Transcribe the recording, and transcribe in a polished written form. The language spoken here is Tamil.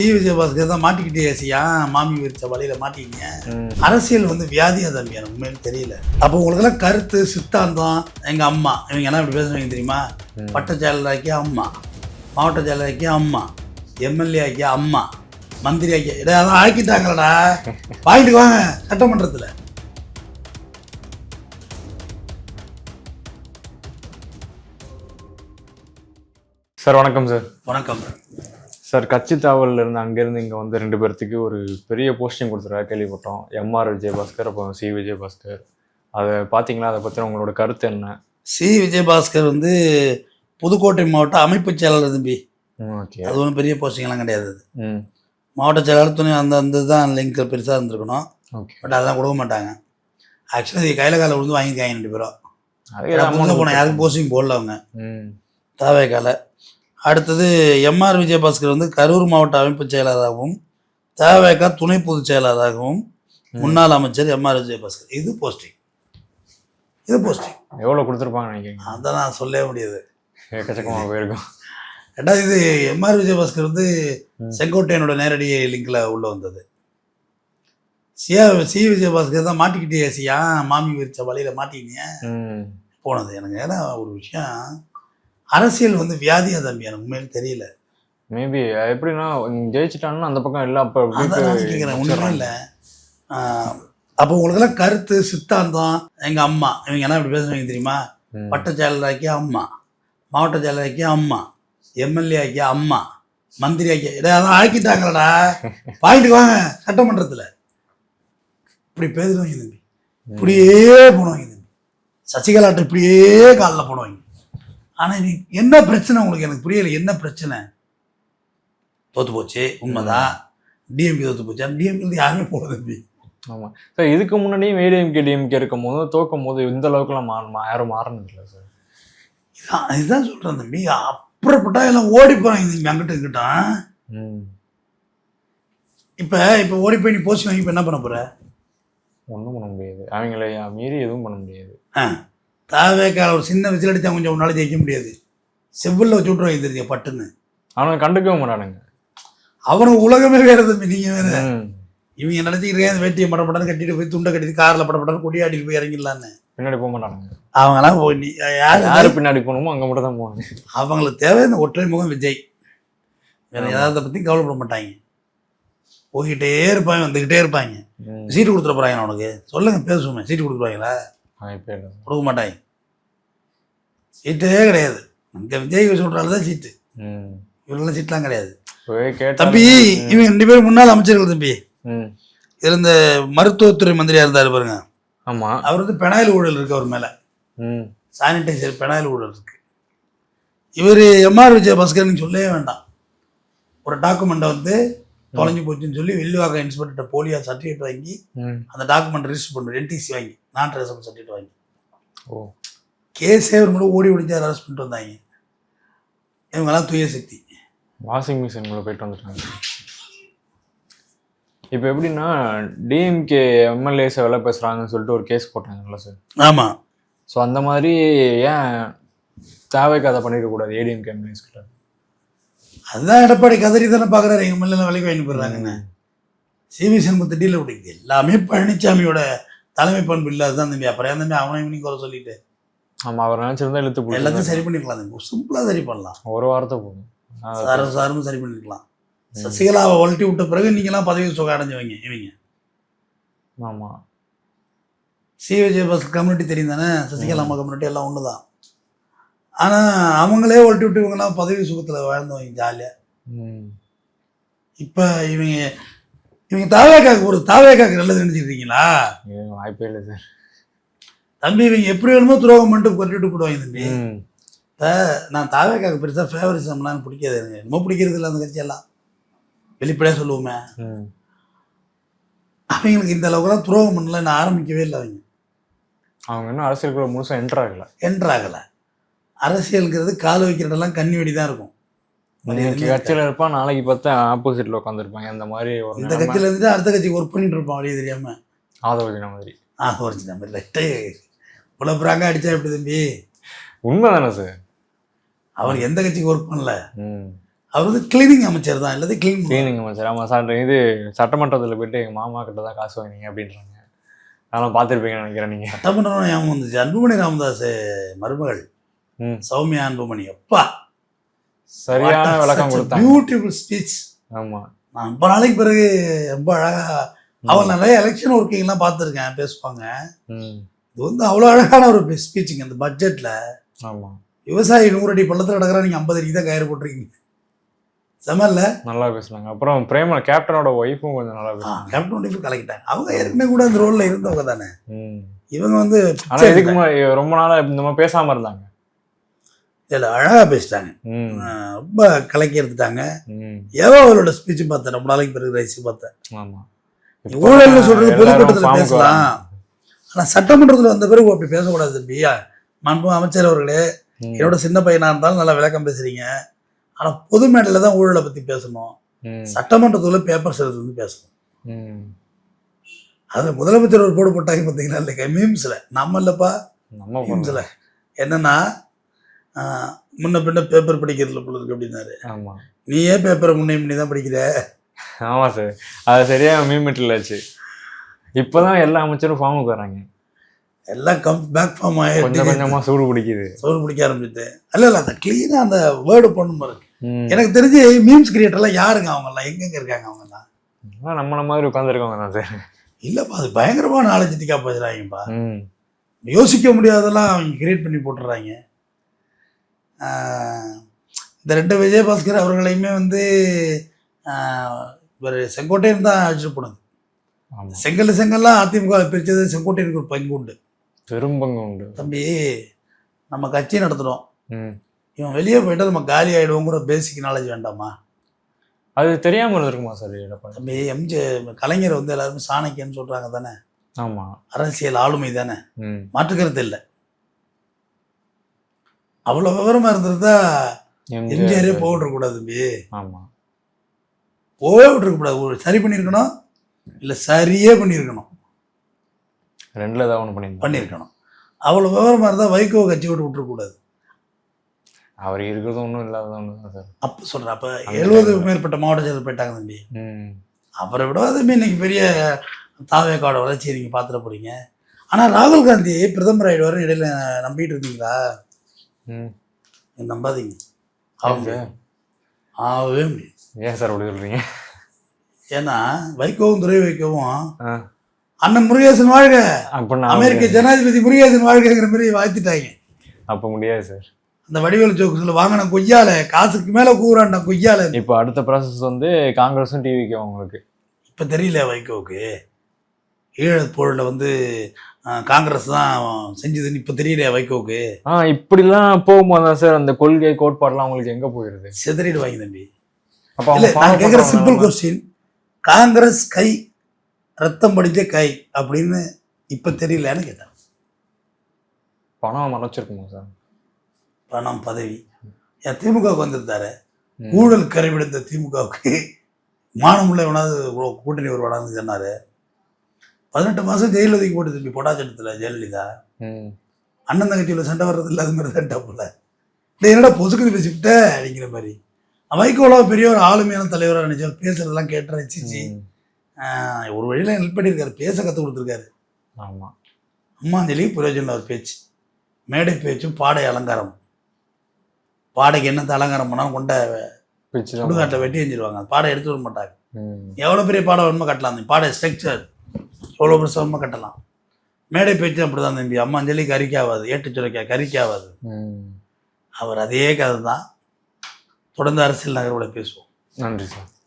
விஜயபாஸ்கர் தான் மாட்டிக்கிட்டே ஏசியா மாமி விரிச்ச வலையில மாட்டிக்கிங்க. அரசியல் வியாதியா தம்பி, எனக்கு உண்மையில தெரியல. அப்போ உங்களுக்கெல்லாம் கருத்து சித்தாந்தம். எங்க அம்மா இவங்க எல்லாம் இப்படி பேசுவாங்க தெரியுமா? பட்ட செயலராக்கிய அம்மா, மாவட்ட செயலராக்கிய அம்மா, எம்எல்ஏ ஆக்கிய அம்மா, மந்திரி ஆக்கிய அதான் ஆக்கிட்டாங்களடா. பாயிண்ட்டுக்கு வாங்க சட்டமன்றத்தில். சார் வணக்கம். சார் வணக்கம் சார். கட்சி தாவலில் இருந்து அங்கேருந்து இங்கே வந்து 2 பேர்த்துக்கு ஒரு பெரிய போஸ்டிங் கொடுத்துருக்கா கேள்விப்பட்டோம். எம்ஆர் விஜயபாஸ்கர், அப்புறம் சி விஜயபாஸ்கர். அதை பார்த்தீங்களா? அதை பற்றி உங்களோட கருத்து என்ன? சி விஜயபாஸ்கர் புதுக்கோட்டை மாவட்ட அமைப்பு செயலாளர் தம்பி. ஓகே, அது ஒன்றும் பெரிய போஸ்டிங்லாம் கிடையாது. மாவட்ட செயலாளர் துணை அந்த தான் லிங்க் பெருசாக இருந்திருக்கணும். ஓகே, பட் அதெல்லாம் கொடுக்க மாட்டாங்க. ஆக்சுவலாக கையில் காலை விழுந்து வாங்கியிருக்காங்க 2 பேரும். புதுசாக போனால் யாருக்கும் போஸ்டிங் போடல அவங்க தாவேக்கால. அடுத்தது எம்ஆர் விஜயபாஸ்கர் கரூர் மாவட்ட அமைப்பு செயலாளராகவும் தேவேகா துணை பொதுச் செயலாளராகவும் முன்னாள் அமைச்சர் எம்ஆர் விஜயபாஸ்கர். இது போஸ்டிங். எவ்வளோ கொடுத்துருப்பாங்க நினைக்கிறீங்க? அதை நான் சொல்லவே முடியாது, எக்கச்சக்கமாக போயிருக்கும். ரெண்டாவது இது எம்ஆர் விஜயபாஸ்கர் செங்கோட்டையனோட நேரடி லிங்கில் உள்ள வந்தது. சி விஜயபாஸ்கர் தான் மாட்டிக்கிட்டே ஏசியா மாமி விரிச்ச வலையில் மாட்டிக்கிங்க போனது. எனக்கு ஏன்னா ஒரு விஷயம், அரசியல் வியாதியா தம்பி, எனக்கு உண்மையில தெரியல. மேபி எப்படின்னா ஜெயிச்சிட்டான்னு அந்த பக்கம் இல்லை. அப்போ கேட்குறேன் ஒன்றுமே இல்லை. அப்போ உங்களுக்கெல்லாம் கருத்து சித்தாந்தம். எங்கள் அம்மா இவங்க எல்லாம் இப்படி பேசுவாங்க தெரியுமா? பட்ட செயலராக்கிய அம்மா, மாவட்ட செயலராக்கிய அம்மா, எம்எல்ஏ ஆக்கிய அம்மா, மந்திரி ஆக்கிய அதான் ஆக்கிட்டாங்களடா. பாயிண்ட்டுக்கு வாங்க சட்டமன்றத்தில். இப்படி பேசுவாங்க தம்பி, இப்படியே போடுவாங்க தம்பி. சசிகலாட்ட இப்படியே காலில் போடுவாங்க. ஆனால் நீ என்ன பிரச்சனை உங்களுக்கு? எனக்கு புரியலை. என்ன பிரச்சனை? தோற்று போச்சு, உண்மைதான். டிஎம்கே தோற்று போச்சு. அந்த டிஎம்கே யாருமே போடுறது தம்பி. ஆமாம் சார். இதுக்கு முன்னாடியும் ஏடிஎம்கே டிஎம்கே இருக்கும் போது தோக்கும் போது இந்த அளவுக்குலாம் யாரும் மாறினது இல்லை சார். இதுதான் சொல்கிறேன் தம்பி. அப்புறப்பட்டா எல்லாம் ஓடி போகிறாங்க தம்பி, அங்கிட்ட இருக்கிட்டான். இப்போ ஓடி போய் நீ போஸ்ட் வாங்கி இப்போ என்ன பண்ண போகிற? ஒன்றும் பண்ண முடியாது. அவங்கள மீறி எதுவும் பண்ண முடியாது. தாவேக்கால ஒரு சின்ன விசில் அடித்தா கொஞ்சம் ஒரு நாள் ஜெயிக்க முடியாது. செவ்வில் வச்சு விட்ருவாங்க தெரியுங்க பட்டுன்னு. அவனுக்கு கண்டுக்கவே மாட்டானுங்க. அவனுக்கு உலகமே வேறு தம்பி, நீங்கள் வேறு. இவங்க நினச்சிக்கிறேன் அந்த வேட்டியை படப்படன்னு கட்டிட்டு போய் துண்டை கட்டிட்டு காரில் படப்படன்னு கொடியாட்டிட்டு போய் இறங்கிடலான்னு. பின்னாடி போக மாட்டானுங்க அவங்களாம். யார் பின்னாடி போகணுமோ அங்கே மட்டும் தான் போவாங்க. அவங்களுக்கு தேவை இந்த ஒற்றை முகம் விஜய். வேறு எதாவது பற்றி கவலைப்பட மாட்டாங்க. போய்கிட்டே இருப்பாங்க, வந்துக்கிட்டே இருப்பாங்க. சீட்டு கொடுத்துட போகிறாங்க அவனுக்கு. சொல்லுங்கள், பேசுவோமே. சீட்டு கொடுத்துருவாங்களா? கொடுக்க மாட்டாங்க. சீட்டே கிடையாது. இந்த விஜய் சொல்கிறால தான் சீட்டு. இவங்களாம் சீட்லாம் கிடையாது தம்பி. இவங்க 2 பேரும் முன்னாள் அமைச்சர்கள் தம்பி. இதில் இந்த மருத்துவத்துறை மந்திரியாக இருந்தார் பாருங்க. ஆமாம். அவர் பெனாயில் ஊழல் இருக்கு அவர் மேலே. சானிடைசர் பெனாயில் ஊழல் இருக்கு. இவர் எம்ஆர் விஜயபாஸ்கர் சொல்லவே வேண்டாம். ஒரு டாக்குமெண்ட்டை தொலைஞ்சு போச்சுன்னு சொல்லி வெள்ளிவாக்கம் இன்ஸ்பெக்டர்கிட்ட போலியா சர்டிஃபிகேட் வாங்கி அந்த டாக்குமெண்ட் ரிஜிஸ்டர் பண்ணுற என்டிசி வாங்கி நான் ட்ரேசபிள் சர்டிஃபிகேட் வாங்கி கேஸே ஒரு முறை ஓடி ஒடிஞ்சார் அரெஸ்ட் பண்ணிட்டு வந்தாங்க. இவங்கெல்லாம் தூய சக்தி. வாஷிங் மிஷின் போயிட்டு வந்துட்டாங்க. இப்போ எப்படின்னா டிஎம்கே எம்எல்ஏஸை வேலை பேசுகிறாங்கன்னு சொல்லிட்டு ஒரு கேஸ் போட்டாங்கல்ல சார்? ஆமாம். ஸோ அந்த மாதிரி ஏன் தேவைக்கு அதை பண்ணிடக்கூடாது ஏடிஎம்கே எம்எல்ஏஸ் கிட்ட? அதுதான் எடப்பாடி கதறி தானே பார்க்குறாரு. எங்கள் மேலே வேலைக்கு வாங்கி போடுறாங்கன்னு. சிவி சண்முகத்தை டீல விட்டுக்குது. எல்லாமே பழனிசாமியோட தலைமை பண்பு இல்லாது தான் தம்பி. அப்புறம் ஏன் தம்பி அவனை இவனையும் குறை சொல்லிட்டு? ஆமாம், அவர் நினச்சிருந்தா இழுத்து எல்லாத்தையும் சரி பண்ணிக்கலாம் தம்பி. சிம்பிளாக சரி பண்ணலாம். ஒரு வாரத்தை போகும். சாரும் சரி பண்ணிக்கலாம். சசிகலாவை ஒழட்டி விட்ட பிறகு நீங்களாம் பதவி சுகம் அடைஞ்சவங்க இவங்க. ஆமாம். சி விஜயபாஸ்கர் கம்யூனிட்டி தெரியும் தானே? சசிகலா அம்மா கம்யூனிட்டி எல்லாம் ஒன்று தான். ஆனால் அவங்களே ஒழட்டி விட்டு இவங்கெல்லாம் பதவி சுகத்தில் வாழ்ந்தவங்க ஜாலியாக. இப்போ இவங்க தாவேக்காக்கு நல்லது நினச்சிருக்கீங்களா? வாய்ப்பே இல்லை சார் தம்பி. இவங்க எப்படி வேணுமோ துரோகம் பண்ணிட்டு கொட்டிட்டு போடுவாங்க தம்பி. இப்போ நான் தாவேக்காக்கு பெருசாக ஃபேவரிசம்லாம் பிடிக்காது. எனக்கு ரொம்ப பிடிக்கிறது இல்லை அந்த கட்சியெல்லாம். வெளிப்படையாக சொல்லுவோமே. அவங்களுக்கு இந்த அளவுக்குலாம் துரோகம் பண்ணல நான் ஆரம்பிக்கவே இல்லை. அவங்க இன்னும் அரசியலுக்குள்ள முழுசாக என்ட்ரு ஆகலை. அரசியலுங்கிறது கால் வைக்கிறதெல்லாம் கண்ணி வெடி தான் இருக்கும். கட்சியில் இருப்பான், நாளைக்கு பார்த்தா ஆப்போசிட்டில் உட்காந்துருப்பாங்க. அந்த மாதிரி இந்த கட்சியில் இருந்துட்டு அடுத்த கட்சிக்கு ஒர்க் பண்ணிட்டு இருப்பான் வழியே தெரியாமல். ஆதவர்ஜினா மாதிரி. ஆதவர்ஜினா மாதிரி லைட்டு இவ்வளோ பிராங்க அடித்தா எப்படி தம்பி? உண்மை தானே சார்? அவர் எந்த கட்சிக்கு ஒர்க் பண்ணல. அவர் வந்து கிளீனிங் அமைச்சர் தான், எல்லாத்தையும் க்ளீன் கிளீனிங் அமைச்சர். ஆமாம் சார், இது சட்டமன்றத்தில் போயிட்டு எங்கள் மாமா கிட்ட தான் காசு வாங்கினீங்க அப்படின்றாங்க. அதெல்லாம் பார்த்துருப்பீங்கன்னு நினைக்கிறேன் நீங்கள். சட்டமன்றம் ஞாபகம் வந்துச்சு. அன்புமணி ராமதாஸ் மருமகள் சௌமியா அன்புமணி, அப்பா சரியான விளக்கம் கொடுத்தாங்க. Beautiful speech. ஆமாம், நான் ரொம்ப நாளைக்கு பிறகு ரொம்ப அழகாக அவங்க நிறைய எலெக்ஷன் ஒர்க்கிங்லாம் பார்த்துருக்கேன், பேசுவாங்க. இது வந்து அவ்வளோ அழகான ஒரு ஸ்பீச்சுங்க இந்த பட்ஜெட்டில். ஆமாம், விவசாயி 100 அடி பள்ளத்தில் நடக்கிறா, நீங்கள் 50 அடிக்கு தான் கயிறு போட்டிருக்கீங்க. செமல்ல நல்லா பேசுனாங்க. அப்புறம் பிரேம கேப்டனோட ஒய்ஃபும் கொஞ்சம் நல்லா பேசுனாங்க. கேப்டன் ஒய்ஃபும் கலக்கிட்டாங்க. அவங்க ஏற்கனவே கூட அந்த ரோலில் இருந்தவங்க தானே. இவங்க வந்து ஆனால் இதுக்கு முன்னாடி ரொம்ப நாளாக இந்த மாதிரி பேசாமல் இருந்தாங்க. இதில் அழகாக பேசிட்டாங்க, ரொம்ப கலக்கி எடுத்துட்டாங்க. ஏதோ அவரோட ஸ்பீச்சு பார்த்தேன், ரொம்ப நாளைக்கு பிறகு ரைஸ் பார்த்தேன். ஆமாம், ஊழல்னு சொல்றது பொதுக்கூட்டத்தில் பேசலாம், ஆனால் சட்டமன்றத்தில் வந்த பிறகு அப்படி பேசக்கூடாது தம்பி. மாண்பு அமைச்சர் அவர்களே, என்னோட சின்ன பையனாக இருந்தாலும் நல்லா விளக்கம் பேசுறீங்க. ஆனால் பொது மேடையில் தான் ஊழலை பற்றி பேசணும், சட்டமன்றத்தில் பேப்பர்ஸ் எடுத்து வந்து பேசணும். அது முதலமைச்சர் ஒரு போடு போட்டாங்க பார்த்தீங்கன்னா இல்லைக்கா, மீம்ஸில் நம்ம இல்லைப்பா, மீம்ஸில் என்னன்னா முன்ன பின்ன பேப்பர் படிக்கிறதுல பொழுதுக்கு அப்படின்னாரு. நீயே பேப்பரை முன்னே தான் படிக்கிற. ஆமாம் சார், அது சரியாக மீமிட்டில் ஆச்சு. இப்போ தான் எல்லா அமைச்சரும் ஃபார்முக்கு வராங்க, எல்லாம் பேக் ஃபார்ம் ஆகி கொஞ்சம் கொஞ்சமாக சூடு பிடிக்க ஆரம்பிச்சுட்டு. இல்லை அந்த க்ளீனாக அந்த வேர்டு பண்ணும் பாருங்க. எனக்கு தெரிஞ்சு மீம்ஸ் கிரியேட்டர்லாம் யாருங்க அவங்கெல்லாம், எங்கெங்க இருக்காங்க அவங்கெல்லாம்? நம்மள மாதிரி உட்காந்துருக்கவங்க தான் சார். இல்லைப்பா, அது பயங்கரமாக நாலேஜிட்டிக்கா பேசுகிறாங்கப்பா. யோசிக்க முடியாதெல்லாம் அவங்க கிரியேட் பண்ணி போட்டுடுறாங்க. இந்த 2 விஜயபாஸ்கர் அவர்களையுமே வந்து ஒரு செங்கோட்டையன் தான் அழைச்சிட்டு போனது. செங்கல்லாம் அதிமுக பிரித்தது செங்கோட்டையனுக்கு ஒரு பங்கு உண்டு, பெரும்பங்கு உண்டு. தம்பி நம்ம கட்சி நடத்துகிறோம், இவன் வெளியே போயிட்டா நம்ம காலி ஆகிடுவோங்கிற பேசிக் நாலேஜ் வேண்டாமா? அது தெரியாமல் இருந்திருக்குமா சார்? தம்பி கலைஞர் வந்து எல்லாருமே சாணக்கியன்னு சொல்கிறாங்க தானே. ஆமாம், அரசியல் ஆளுமை தானே, மாற்றுக்கிறது இல்லை. அவ்வளோ விவரமாக இருந்திருந்தா எம்ஜிஆரே போகக்கூடாது தம்பி. ஆமாம், போகவே விட்டுருக்கக்கூடாது. ஒரு சரி பண்ணியிருக்கணும், இல்லை சரியே பண்ணியிருக்கணும், 2ல் ஏதாவது ஒன்று பண்ணியிருக்கணும். அவ்வளோ விவரமாக இருந்தால் வைகோ கட்சி விட்டு விட்டுருக்கூடாது. அவர் இருக்கிறது ஒன்றும் இல்லாத ஒன்று தான் சார். அப்போ சொல்கிறேன், அப்போ 70 மேற்பட்ட மாவட்ட செயலர் போயிட்டாங்க தம்பி. அவரை விட அதுமே இன்னைக்கு பெரிய தாவேக்காவோட வளர்ச்சியை நீங்கள் பார்த்துட போகிறீங்க. ஆனால் ராகுல் காந்தி பிரதமர் ஆகிடுவார் இடையில நம்பிட்டு இருந்தீங்களா? நம்பாதீங்க, ஆகவே முடியாது. ஏன் சார் அப்படி சொல்கிறீங்க? ஏன்னா வைகோவும் துரை வைக்கவும் அண்ணன் முருகேசன் வாழ்க, அமெரிக்க ஜனாதிபதி முருகேசன் வாழ்கிற மாதிரி வாழ்த்திட்டாங்க. அப்போ முடியாது சார். அந்த வடிவேலு ஜோக்கு சொல்ல வாங்கின கொய்யால காசுக்கு மேலே கூறாண்ட கொய்யால. இப்போ அடுத்த ப்ராசஸ் வந்து காங்கிரஸும் டிவிக்கு அவங்களுக்கு. இப்போ தெரியல வைகோவுக்கு ஈழப்போரில் வந்து காங்கிரஸ் தான் செஞ்சதுன்னு இப்போ தெரியலையா வைகோவுக்கு? இப்படிலாம் போகும்போது தான் சார் அந்த கொள்கை கோட்பாடுலாம் அவங்களுக்கு எங்கே போயிடுது, சிதறிடுவாங்க தம்பி. அப்போ நான் கேட்குற சிம்பிள் கொஸ்டின், காங்கிரஸ் கை ரத்தம் படித்த கை அப்படின்னு இப்போ தெரியலன்னு கேட்டேன். பணம் மறைச்சிருக்குமா சார்? பணம் பதவி என் திமுகவுக்கு வந்திருந்தாரு, ஊழல் கரைபிடித்த திமுகவுக்கு மானமுள்ள எவனாவது கூட்டணி வருவானான்னு சொன்னார். 18 மாதம் ஜெயில் ஒதுக்கி போட்டு திரும்பி பொட்டாச்சட்டத்தில் ஜெயலலிதா. அண்ணன் தங்கச்சியில் சண்டை வர்றது இல்லை, அது மாதிரி சண்டை போல. இல்லை என்னடா பொசுக்குன்னு பேசிவிட்ட அப்படிங்கிற மாதிரி. வைகோலாம் பெரிய ஒரு ஆளுமையான தலைவராக நினச்சா பேசுறதெல்லாம் கேட்டு ரசிச்சு ஒரு வழியில் ஹெல்ப் பண்ணியிருக்காரு, பேச கற்றுக் கொடுத்துருக்காரு. ஆமாம், அம்மாஞ்சலி பிரயோஜனம் ஒரு பேச்சு, மேடை பேச்சும் பாடை அலங்காரம். பாடைக்கு என்னத்தை அலங்காரம் பண்ணாலும் கொண்ட சுடுகாட்டில் வெட்டி எஞ்சிருவாங்க, பாடை எடுத்து வர மாட்டாங்க. எவ்வளோ பெரிய பாடம் வேணுமோ கட்டலாம், பாடை ஸ்ட்ரக்சர் எவ்வளோ பெருசாக வேணுமோ கட்டலாம். மேடை பேச்சும் அப்படி தான் தம்பி. அம்மாஞ்சலி கறிக்காவாது, ஏட்டு சுரைக்காய் கறிக்காவாது. அவர் அதே கதை தான். தொடர்ந்து அரசியல் நகர்வோட பேசுவோம். நன்றி சார்.